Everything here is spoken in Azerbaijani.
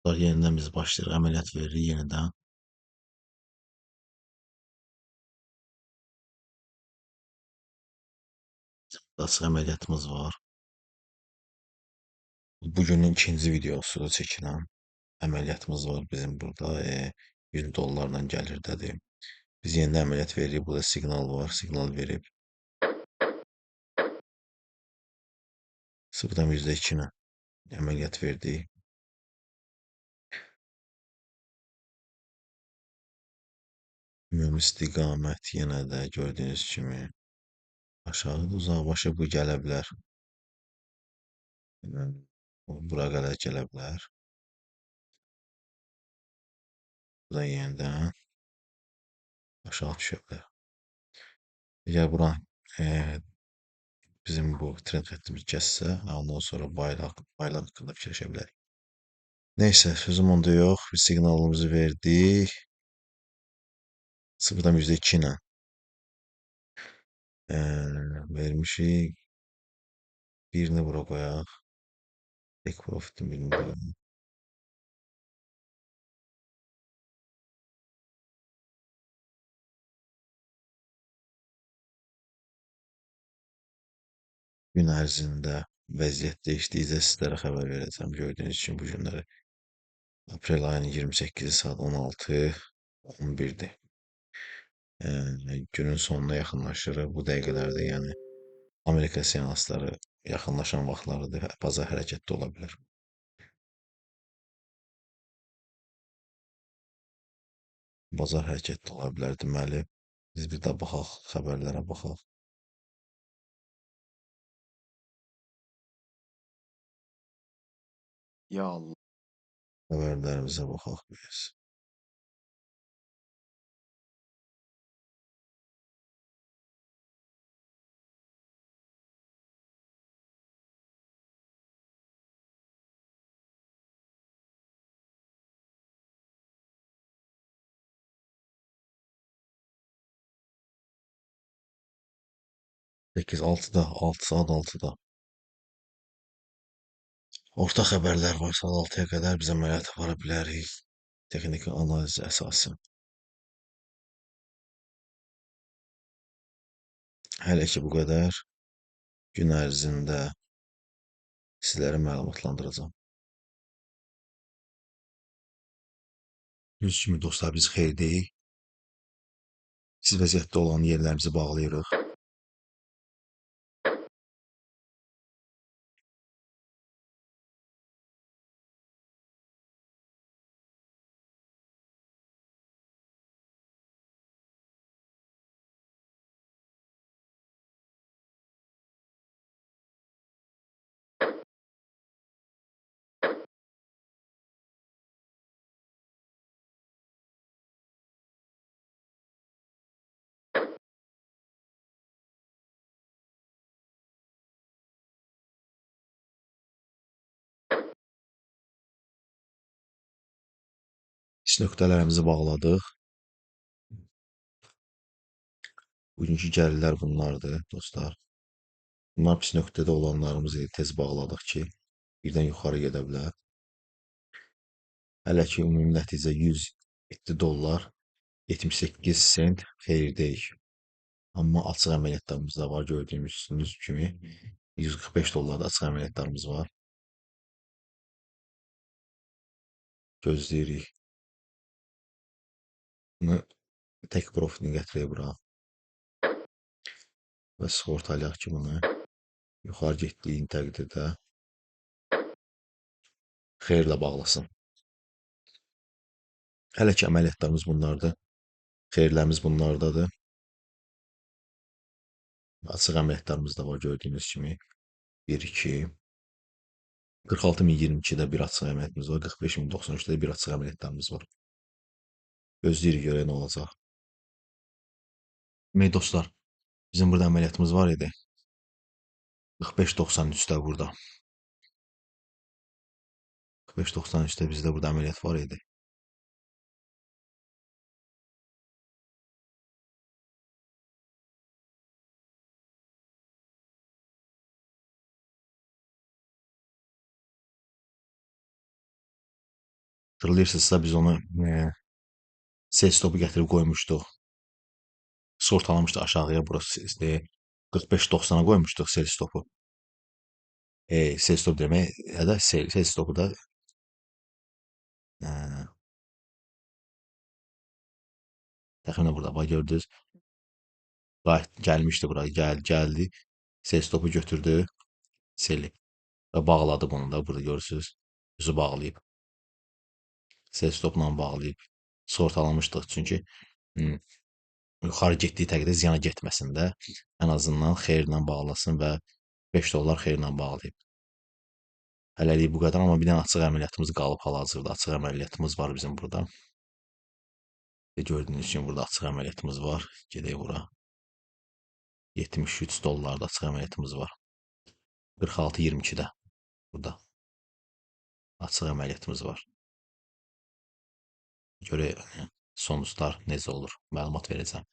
Yeniden biz başlayırıq, əməliyyat veririk yenidən. Açıq əməliyyatımız var. Bugünün ikinci videosu çəkilən əməliyyatımız var bizim burada. $100 gəlirdədir. Biz yenidən əməliyyat veririk. Burada siqnal var. Siqnal verib 0-dan %2-nə əməliyyat verdik. Ümumi istiqamət yenə də gördüyünüz kimi aşağıda uzaqbaşı bu gələ bilər. Bura qədər gələ bilər. Burada yenidən aşağı düşə bilər. Əgər buran bizim bu trend xəttimiz kəssə, ondan sonra bayraq haqqında fikirləşə bilərik. Neysə, sözüm onda yox. Biz siqnalımızı verdik. 0-dan %2 ilə vermişik. Birini bura qoyaq. Take profit'in birini qoyaq. Gün ərzində vəziyyət dəyişdikcə sizlərə xəbər verəcəm. Gördüyünüz kimi bu günləri aprel ayının 28-i saat 16:11-dir. Günün sonuna yaxınlaşırıq. Bu dəqiqələrdə, yəni Amerika seansları yaxınlaşan vaxtlarıdır. Bazar hərəkətdə ola bilər. Bazar hərəkətdə ola bilər deməli. Biz bir də baxaq, xəbərlərə baxaq. Ya Allah. Xəbərlərimizə baxaq biz. Sekiz 6-da, 6 saat 6-da. Orta xəbərlər var. Saat 6-ya qədər biz əməliyyat apara bilərik. Texniki analiz əsasən. Hələ ki bu qədər. Gün ərzində sizləri məlumatlandıracağam. Düz kimi dostlar, biz xeyrdəyik. Siz vəziyyətdə olan yerlərimizi bağlayırıq. Pis nöqtələrimizi bağladıq. Bugünkü gəlirlər bunlardır dostlar. Bunlar pis nöqtədə olanlarımızı tez bağladıq ki, birdən yuxarı gedə bilər. Hələ ki ümumi nəticə $107 78 sent xeyrdəyik. Amma açıq əməliyyatlarımız da var, gördüyünüz kimi $145 açıq əməliyyatlarımız var. Gözləyirik. Bunu tek profilini gətirək bura. Və sığortalayaq ki bunu. Yuxarı getdiyin təqdirdə xeyirlə bağlasın. Hələ ki əməliyyatlarımız bunlardır. Xeyirlərimiz bunlardadır. Açıq əməliyyatlarımız da var gördüyünüz kimi. 1, 2, 46.022-də bir açıq əməliyyatımız var. 45.093-də bir açıq əməliyyatlarımız var. Gözləyirik görək nə olacaq. Demək dostlar, bizim burada əməliyyatımız var idi. 45.93-də burada. 45.93-də bizdə burada əməliyyat var idi. Hatırlayırsınızsa biz onu sel stopu gətirib qoymuşduq. Sortalamışdıq aşağıya burası 45-90-a qoymuşduq sel stopu. Sel stop demək ya da sel stopu da e, təxminən burada bax gördünüz. Gəlmişdi bura, gəldi. Sel stopu götürdü, seli və bağladı bunu da burada görürsüz. Üzü bağlayıb. Sel stopla bağlayıb. Sortalamışdıq çünki yuxarı getdiyi təqdirdə ziyana getməsin də. Ən azından xeyirlə bağlasın və 5 dollar xeyirlə bağlayıb. Hələlik bu qədər, amma bir dənə açıq əməliyyatımız qalıb hal-hazırda. Açıq əməliyyatımız var bizim burada. Və gördüyünüz kimi burada açıq əməliyyatımız var. Gedək bura. 73 dollarda açıq əməliyyatımız var. 46.22-də burada açıq əməliyyatımız var. Görək sonuçlar necə olur, məlumat verəcəm.